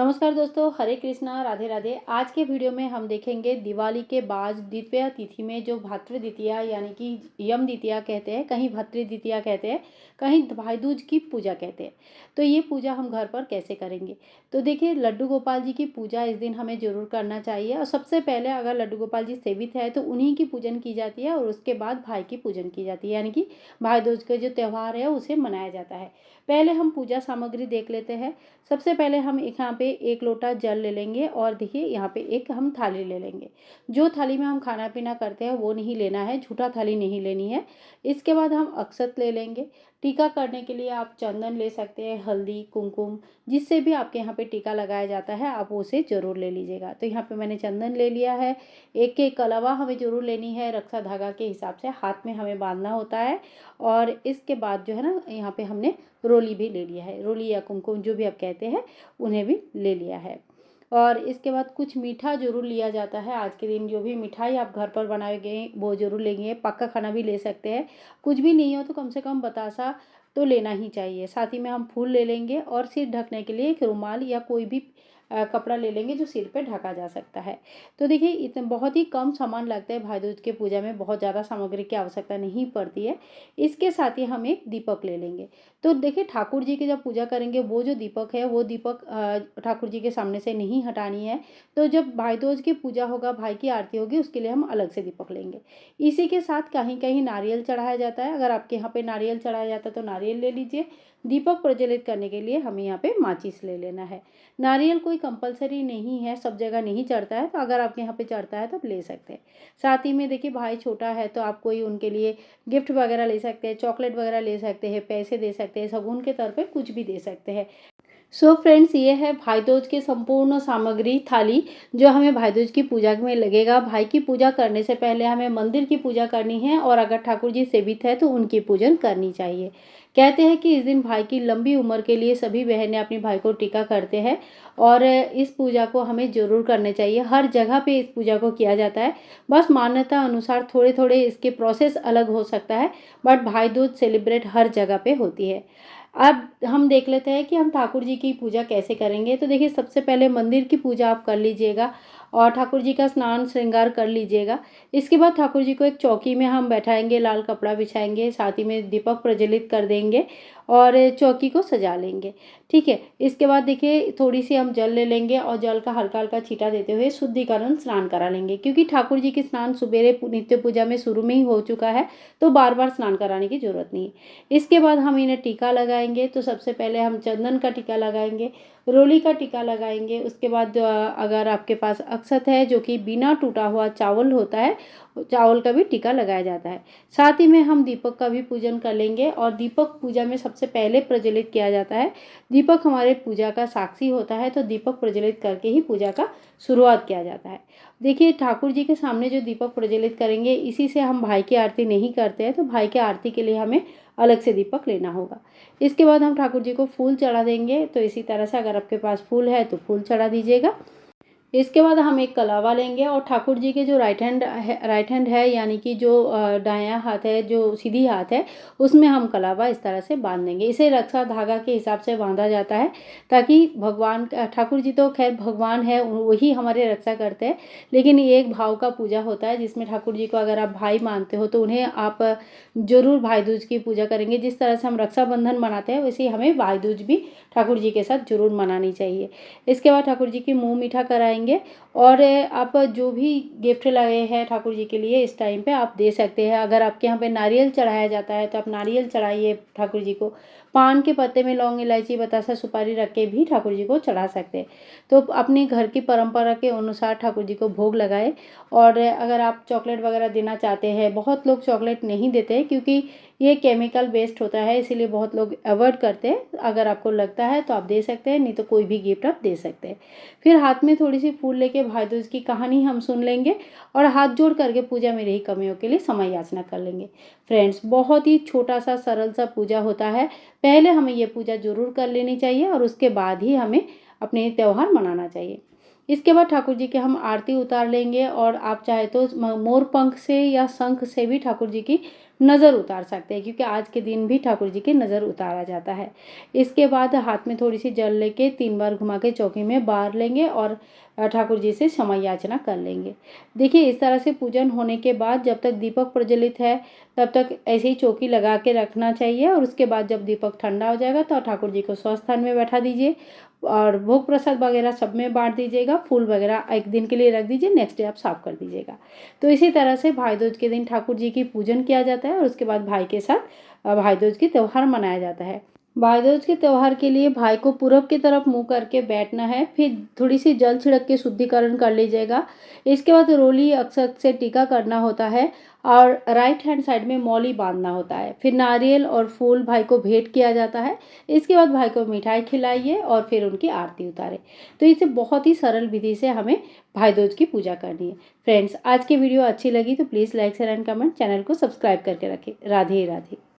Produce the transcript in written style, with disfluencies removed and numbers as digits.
नमस्कार दोस्तों, हरे कृष्णा, राधे राधे। आज के वीडियो में हम देखेंगे दिवाली के बाद द्वितीया तिथि में जो भातृ द्वितीया यानी कि यम द्वितीया कहते हैं, कहीं भतृ द्वितीया कहते हैं, कहीं भाई दूज की पूजा कहते हैं। तो ये पूजा हम घर पर कैसे करेंगे। तो देखिए, लड्डू गोपाल जी की पूजा इस दिन हमें ज़रूर करना चाहिए। और सबसे पहले अगर लड्डू गोपाल जी सेवित है तो उन्हीं की पूजन की जाती है और उसके बाद भाई की पूजन की जाती है, यानी कि भाई दूज का जो त्यौहार है उसे मनाया जाता है। पहले हम पूजा सामग्री देख लेते हैं। सबसे पहले हम यहाँ पे 1 लोटा जल ले लेंगे और देखिए यहाँ पे एक हम थाली ले लेंगे। जो थाली में हम खाना पीना करते हैं वो नहीं लेना है, झूठा थाली नहीं लेनी है। इसके बाद हम अक्षत ले लेंगे। टीका करने के लिए आप चंदन ले सकते हैं, हल्दी, कुमकुम, जिससे भी आपके यहाँ पे टीका लगाया जाता है आप उसे ज़रूर ले लीजिएगा। तो यहाँ पे मैंने चंदन ले लिया है। एक कलावा हमें ज़रूर लेनी है, रक्षा धागा के हिसाब से हाथ में हमें बांधना होता है। और इसके बाद जो है ना, यहाँ पे हमने रोली भी ले लिया है, रोली या कुमकुम जो भी आप कहते हैं उन्हें भी ले लिया है। और इसके बाद कुछ मीठा ज़रूर लिया जाता है। आज के दिन जो भी मिठाई आप घर पर बनाएंगे वो ज़रूर लेंगे। पक्का खाना भी ले सकते हैं। कुछ भी नहीं हो तो कम से कम बतासा तो लेना ही चाहिए। साथ ही में हम फूल ले लेंगे और सिर ढकने के लिए एक रुमाल या कोई भी कपड़ा ले लेंगे जो सिर पे ढका जा सकता है। तो देखिए, इतने बहुत ही कम सामान लगता है। भाई दूज के पूजा में बहुत ज़्यादा सामग्री की आवश्यकता नहीं पड़ती है। इसके साथ ही हम एक दीपक ले लेंगे। तो देखिए, ठाकुर जी की जब पूजा करेंगे वो जो दीपक है वो दीपक ठाकुर जी के सामने से नहीं हटानी है। तो जब भाई दूज की पूजा होगा, भाई की आरती होगी, उसके लिए हम अलग से दीपक लेंगे। इसी के साथ कहीं कहीं नारियल चढ़ाया जाता है। अगर आपके यहाँ पे नारियल चढ़ाया जाता है तो नारियल ले लीजिए। दीपक प्रज्वलित करने के लिए हमें यहाँ पे माचिस ले लेना है। नारियल कोई कंपलसरी नहीं है, सब जगह नहीं चढ़ता है, तो अगर आपके यहाँ पे चढ़ता है तो आप ले सकते हैं। साथ ही में देखिए, भाई छोटा है तो आप कोई उनके लिए गिफ्ट वगैरह ले सकते हैं, चॉकलेट वगैरह ले सकते हैं, पैसे दे सकते हैं, शगुन के तौर पे कुछ भी दे सकते हैं। सो फ्रेंड्स, ये है भाई दूज की संपूर्ण सामग्री थाली जो हमें भाई दूज की पूजा में लगेगा। भाई की पूजा करने से पहले हमें मंदिर की पूजा करनी है और अगर ठाकुर जी सेवित है तो उनकी पूजन करनी चाहिए। कहते हैं कि इस दिन भाई की लंबी उम्र के लिए सभी बहनें अपने भाई को टीका करते हैं और इस पूजा को हमें ज़रूर करना चाहिए। हर जगह पे इस पूजा को किया जाता है। बस मान्यता अनुसार थोड़े थोड़े इसके प्रोसेस अलग हो सकता है, बट भाई दूज सेलिब्रेट हर जगह पे होती है। अब हम देख लेते हैं कि हम ठाकुर जी की पूजा कैसे करेंगे। तो देखिए, सबसे पहले मंदिर की पूजा आप कर लीजिएगा और ठाकुर जी का स्नान श्रृंगार कर लीजिएगा। इसके बाद ठाकुर जी को एक चौकी में हम बैठाएंगे, लाल कपड़ा बिछाएंगे, साथ ही में दीपक प्रज्वलित कर देंगे और चौकी को सजा लेंगे। ठीक है। इसके बाद देखिए, थोड़ी सी हम जल ले लेंगे और जल का हल्का हल्का छींटा देते हुए शुद्धिकरण स्नान करा लेंगे, क्योंकि ठाकुर जी की स्नान सुबेरे नित्य पूजा में शुरू में ही हो चुका है, तो बार बार स्नान कराने की जरूरत नहीं है। इसके बाद हम इन्हें टीका लगाएंगे। तो सबसे पहले हम चंदन का टीका लगाएंगे, रोली का टीका लगाएंगे। उसके बाद अगर आपके पास अक्षत है जो कि बिना टूटा हुआ चावल होता है, चावल का भी टीका लगाया जाता है। साथ ही में हम दीपक का भी पूजन कर लेंगे और दीपक पूजा में सबसे पहले प्रज्वलित किया जाता है। दीपक हमारे पूजा का साक्षी होता है, तो दीपक प्रज्वलित करके ही पूजा का शुरुआत किया जाता है। देखिए, ठाकुर जी के सामने जो दीपक प्रज्वलित करेंगे, इसी से हम भाई की आरती नहीं करते हैं, तो भाई की आरती के लिए हमें अलग से दीपक लेना होगा। इसके बाद हम ठाकुर जी को फूल चढ़ा देंगे। तो इसी तरह से अगर आपके पास फूल है तो फूल चढ़ा दीजिएगा। इसके बाद हम एक कलावा लेंगे और ठाकुर जी के जो राइट हैंड है, यानी कि जो दायां हाथ है, जो सीधी हाथ है, उसमें हम कलावा इस तरह से बांध देंगे। इसे रक्षा धागा के हिसाब से बांधा जाता है, ताकि भगवान ठाकुर जी तो खैर भगवान है, वही हमारे रक्षा करते हैं, लेकिन ये एक भाव का पूजा होता है जिसमें ठाकुर जी को अगर आप भाई मानते हो तो उन्हें आप जरूर भाई दूज की पूजा करेंगे। जिस तरह से हम रक्षाबंधन मनाते हैं वैसे ही हमें भाई दूज भी ठाकुर जी के साथ जरूर मनानी चाहिए। इसके बाद ठाकुर जी की मुँह मीठा कराएंगे और आप जो भी गिफ्ट लाए हैं ठाकुर जी के लिए इस टाइम पे आप दे सकते हैं। अगर आपके यहाँ पे नारियल चढ़ाया जाता है तो आप नारियल चढ़ाइए ठाकुर जी को। पान के पत्ते में लौंग, इलायची, बतासा, सुपारी रख के भी ठाकुर जी को चढ़ा सकते हैं। तो अपने घर की परंपरा के अनुसार ठाकुर जी को भोग लगाए। और अगर आप चॉकलेट वगैरह देना चाहते हैं, बहुत लोग चॉकलेट नहीं देते हैं क्योंकि ये केमिकल बेस्ड होता है, इसीलिए बहुत लोग अवॉइड करते हैं। अगर आपको लगता है तो आप दे सकते हैं, नहीं तो कोई भी गिफ्ट आप दे सकते हैं। फिर हाथ में थोड़ी सी फूल लेके भाई दूज की कहानी हम सुन लेंगे और हाथ जोड़ करके पूजा में रही कमियों के लिए समय याचना कर लेंगे। फ्रेंड्स, बहुत ही छोटा सा सरल सा पूजा होता है। पहले हमें ये पूजा जरूर कर लेनी चाहिए और उसके बाद ही हमें अपने त्यौहार मनाना चाहिए। इसके बाद ठाकुर जी की हम आरती उतार लेंगे और आप चाहे तो मोर पंख से या शंख से भी ठाकुर जी की नज़र उतार सकते हैं, क्योंकि आज के दिन भी ठाकुर जी की नज़र उतारा जाता है। इसके बाद हाथ में थोड़ी सी जल लेके 3 बार घुमा के चौकी में बार लेंगे और ठाकुर जी से क्षमा याचना कर लेंगे। देखिए, इस तरह से पूजन होने के बाद जब तक दीपक प्रज्वलित है तब तक ऐसे ही चौकी लगा के रखना चाहिए, और उसके बाद जब दीपक ठंडा हो जाएगा तो ठाकुर जी को स्वस्थान में बैठा दीजिए और भोग प्रसाद वगैरह सब में बांट दीजिएगा। फूल वगैरह एक दिन के लिए रख दीजिए, नेक्स्ट डे आप साफ कर दीजिएगा। तो इसी तरह से भाई दूज के दिन ठाकुर जी की पूजन किया जाता है और उसके बाद भाई के साथ भाई दूज की त्यौहार मनाया जाता है। भाई दूज के त्यौहार के लिए भाई को पूरब की तरफ मुंह करके बैठना है, फिर थोड़ी सी जल छिड़क के शुद्धिकरण कर लीजिएगा। इसके बाद रोली अक्षत से टीका करना होता है और राइट हैंड साइड में मौली बांधना होता है। फिर नारियल और फूल भाई को भेंट किया जाता है। इसके बाद भाई को मिठाई खिलाइए और फिर उनकी आरती उतारे। तो इसे बहुत ही सरल विधि से हमें भाई दूज की पूजा करनी है। फ्रेंड्स, आज की वीडियो अच्छी लगी तो please like share and comment, channel को सब्सक्राइब करके रखें। राधे राधे।